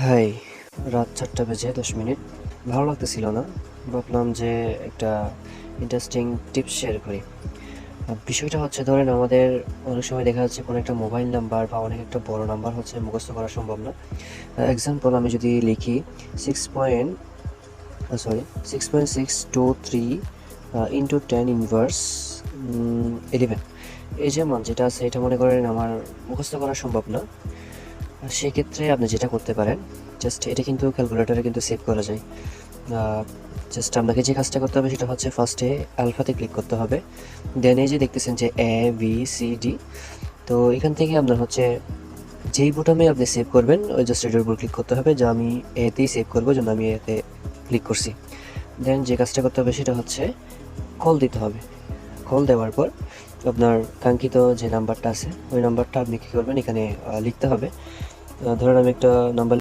High, রাত 4:10 ভালো লাগতেছিল না। ভাবলাম যে একটা ইন্টারেস্টিং টিপস শেয়ার করি। বিষয়টা হচ্ছে ধরেন আমাদের অনেক সময় দেখা যাচ্ছে কোনো একটা মোবাইল নাম্বার বা অনেক একটা বড় নাম্বার হচ্ছে মুখস্থ করা সম্ভব না। এক্সাম্পল আমি যদি লিখি 6.6.623 ইন্টু 10 ইনভার্স 11, এই যে মান যেটা আছে এটা মনে করেন আমার মুখস্থ করা সম্ভব না। সেক্ষেত্রে আপনি যেটা করতে পারেন, জাস্ট এটা কিন্তু ক্যালকুলেটরে কিন্তু সেভ করা যায়। জাস্ট আপনাকে যে কাজটা করতে হবে সেটা হচ্ছে ফার্স্টে আলফাতে ক্লিক করতে হবে। দেন এই যে দেখতেছেন যে ABCD, তো এখান থেকে আপনার হচ্ছে যেই বোতামে আপনি সেভ করবেন ওই জাস্ট এটার উপর ক্লিক করতে হবে, যে আমি এতেই সেভ করবো, জন্য আমি এতে ক্লিক করছি। দেন যে কাজটা করতে হবে সেটা হচ্ছে কল দিতে হবে। কল দেওয়ার পর আপনার কাঙ্ক্ষিত যে নাম্বারটা আছে ওই নাম্বারটা আপনি কী করবেন, এখানে লিখতে হবে। ধরেন আমি একটা নাম্বার